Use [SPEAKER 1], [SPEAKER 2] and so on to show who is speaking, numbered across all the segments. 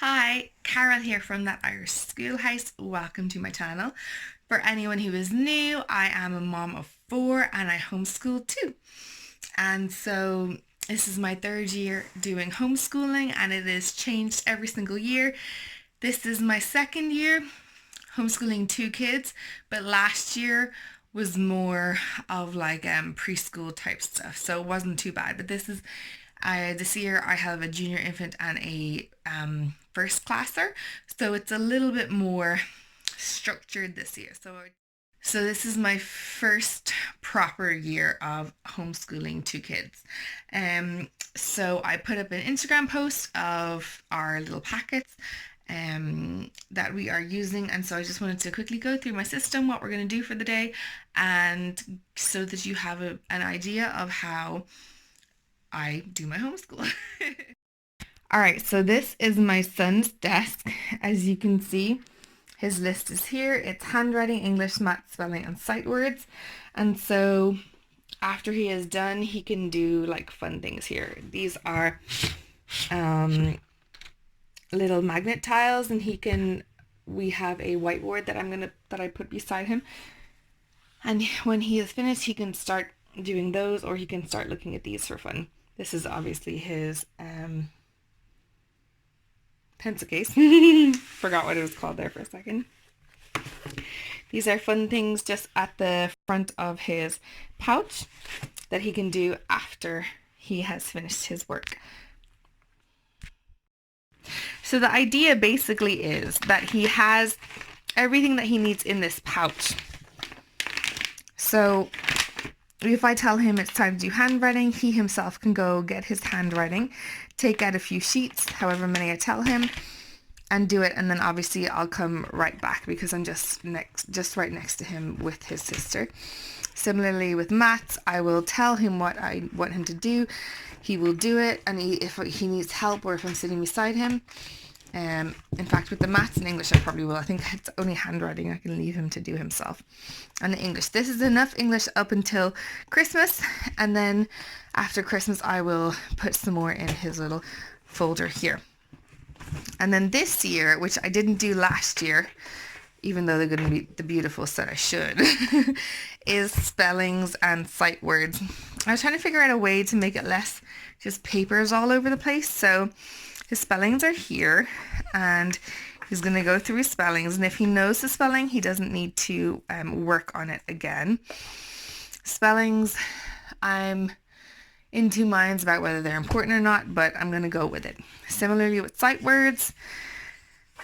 [SPEAKER 1] Hi, Carol here from That Irish Schoolhouse. Welcome to my channel. For anyone who is new, I am a mom of four and I homeschool too. And so this is my third year doing homeschooling and it has changed every single year. This is my second year homeschooling two kids, but last year was more of like preschool type stuff, so it wasn't too bad. But this year I have a junior infant and a first classer, so it's a little bit more structured this year. So this is my first proper year of homeschooling two kids. So I put up an Instagram post of our little packets that we are using, and so I just wanted to quickly go through my system, what we're going to do for the day, and so that you have an idea of how I do my homeschool. All right, so this is my son's desk. As you can see, his list is here. It's handwriting, English, math, spelling, and sight words. And so after he is done, he can do like fun things here. These are little magnet tiles, and we have a whiteboard that I put beside him. And when he is finished, he can start doing those, or he can start looking at these for fun. This is obviously his pencil case. Forgot what it was called there for a second. These are fun things just at the front of his pouch that he can do after he has finished his work. So the idea basically is that he has everything that he needs in this pouch. So if I tell him it's time to do handwriting, he himself can go get his handwriting, take out a few sheets, however many I tell him, and do it. And then obviously I'll come right back because I'm just right next to him with his sister. Similarly with maths, I will tell him what I want him to do. He will do it, and if he needs help or if I'm sitting beside him. In fact, with the maths and English, I probably will. I think it's only handwriting I can leave him to do himself. And the English. This is enough English up until Christmas, and then after Christmas, I will put some more in his little folder here. And then this year, which I didn't do last year, even though they're going to be the beautiful set I should, is spellings and sight words. I was trying to figure out a way to make it less just papers all over the place. So his spellings are here, and he's going to go through his spellings, and if he knows the spelling, he doesn't need to work on it again. Spellings, I'm in two minds about whether they're important or not, but I'm going to go with it. Similarly with sight words,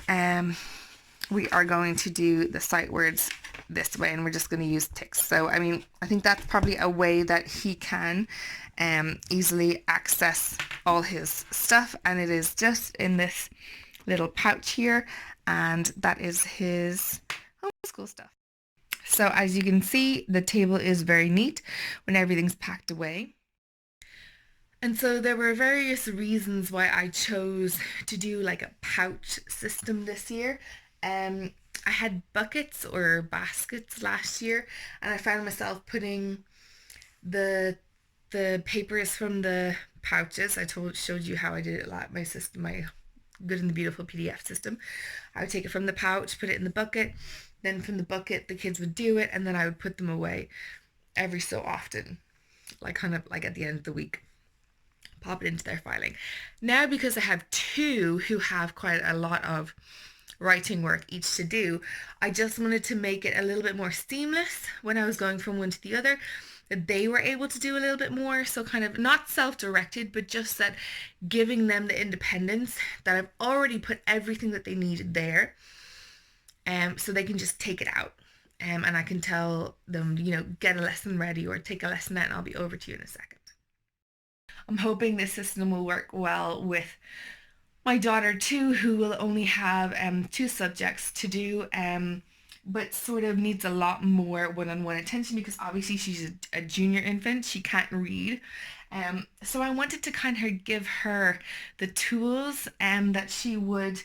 [SPEAKER 1] we are going to do the sight words this way, and we're just going to use ticks. So I mean, I think that's probably a way that he can easily access all his stuff, and it is just in this little pouch here, and that is his homeschool stuff. So as you can see, the table is very neat when everything's packed away. And so there were various reasons why I chose to do like a pouch system this year. I had buckets or baskets last year, and I found myself putting the papers from the pouches. Showed you how I did it my system, my Good and the Beautiful PDF system. I would take it from the pouch, put it in the bucket, then from the bucket the kids would do it, and then I would put them away every so often, like kind of like at the end of the week, pop it into their filing. Now, because I have two who have quite a lot of writing work each to do, I just wanted to make it a little bit more seamless when I was going from one to the other, that they were able to do a little bit more. So kind of not self-directed, but just that giving them the independence that I've already put everything that they needed there, so they can just take it out, and I can tell them, get a lesson ready or take a lesson out, and I'll be over to you in a second. I'm hoping this system will work well with my daughter too, who will only have two subjects to do, but sort of needs a lot more one-on-one attention because obviously she's a junior infant. She can't read. So I wanted to kind of give her the tools that she would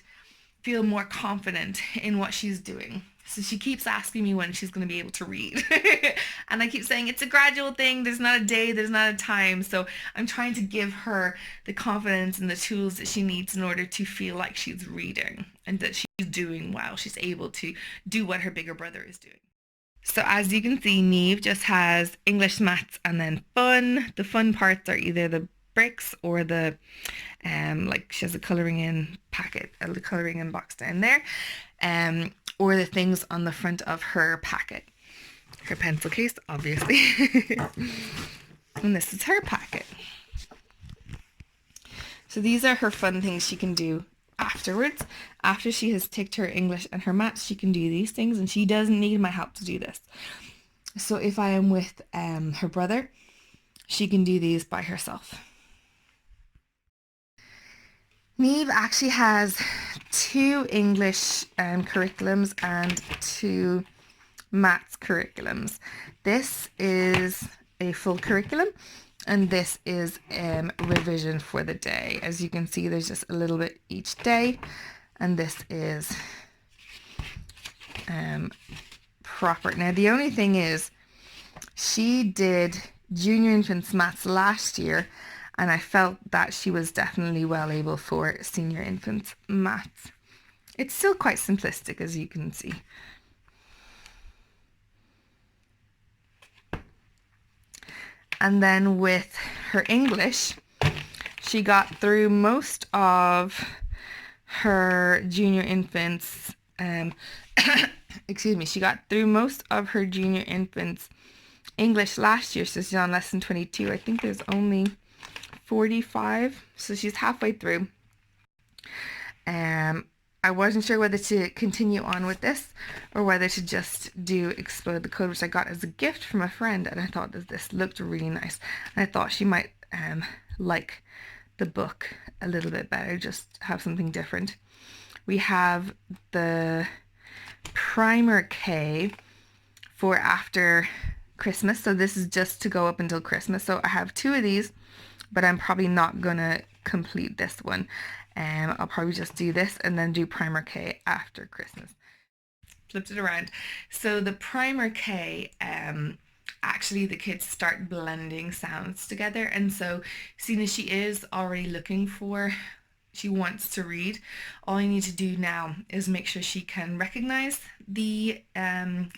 [SPEAKER 1] feel more confident in what she's doing. So she keeps asking me when she's going to be able to read. And I keep saying it's a gradual thing. There's not a day, there's not a time. So I'm trying to give her the confidence and the tools that she needs in order to feel like she's reading and that she's doing well. She's able to do what her bigger brother is doing. So as you can see, Neve just has English, maths, and then fun. The fun parts are either the bricks or the like she has a colouring in packet, a colouring in box down there, or the things on the front of her packet. Her pencil case, obviously. And this is her packet. So these are her fun things she can do afterwards. After she has ticked her English and her maths, she can do these things, and she doesn't need my help to do this. So if I am with her brother, she can do these by herself. Neve actually has 2 English curriculums and 2 maths curriculums. This is a full curriculum, and this is revision for the day. As you can see, there's just a little bit each day, and this is proper. Now the only thing is, she did junior infants maths last year, and I felt that she was definitely well able for senior infants maths. It's still quite simplistic, as you can see. And then with her English, she got through most of her junior infants, excuse me, she got through most of her junior infants English last year, so she's on lesson 22. I think there's only 45, so she's halfway through. I wasn't sure whether to continue on with this or whether to just do Explode the Code, which I got as a gift from a friend, and I thought that this looked really nice, and I thought she might like the book a little bit better, just have something different. We have the Primer K for after Christmas, so this is just to go up until Christmas. So I have 2 of these, but I'm probably not gonna complete this one. I'll probably just do this and then do Primer K after Christmas. Flipped it around. So the Primer K, actually the kids start blending sounds together, and so seeing as she is already looking for, she wants to read, all you need to do now is make sure she can recognize the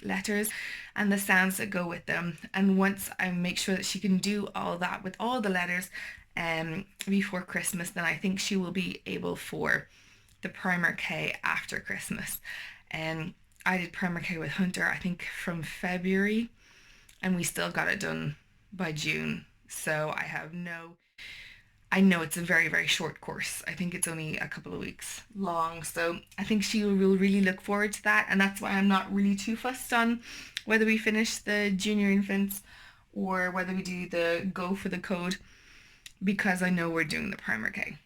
[SPEAKER 1] letters and the sounds that go with them. And once I make sure that she can do all that with all the letters before Christmas, then I think she will be able for the Primer K after Christmas. And I did Primer K with Hunter, I think from February, and we still got it done by June. So I know it's a very, very short course. I think it's only a couple of weeks long. So I think she will really look forward to that. And that's why I'm not really too fussed on whether we finish the junior infants or whether we do the go for the code, because I know we're doing the Primer K.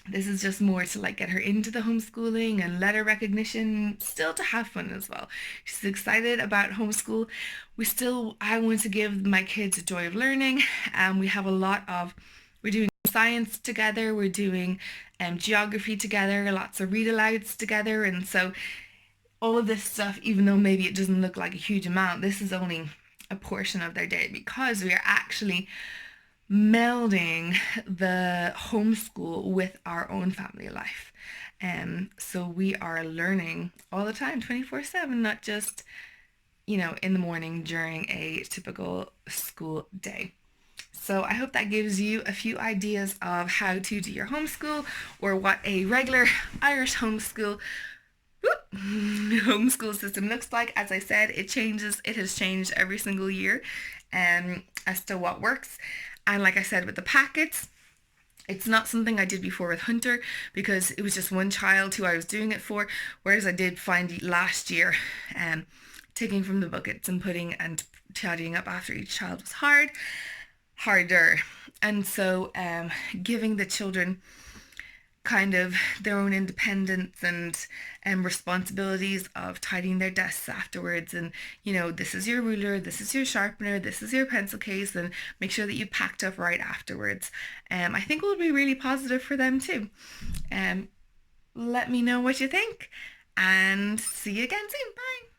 [SPEAKER 1] This is just more to like get her into the homeschooling and letter recognition, still to have fun as well. She's excited about homeschool. I want to give my kids a joy of learning. We're doing science together, we're doing geography together, lots of read alouds together, and so all of this stuff, even though maybe it doesn't look like a huge amount, this is only a portion of their day, because we are actually melding the homeschool with our own family life. So we are learning all the time, 24/7, not just, in the morning during a typical school day. So I hope that gives you a few ideas of how to do your homeschool, or what a regular Irish homeschool system looks like. As I said, it has changed every single year as to what works. And like I said, with the packets, it's not something I did before with Hunter, because it was just one child who I was doing it for, whereas I did find last year taking from the buckets and putting and tidying up after each child was harder. And so giving the children kind of their own independence and responsibilities of tidying their desks afterwards, and this is your ruler, this is your sharpener, this is your pencil case, and make sure that you packed up right afterwards. I think will be really positive for them too. Let me know what you think, and see you again soon. Bye.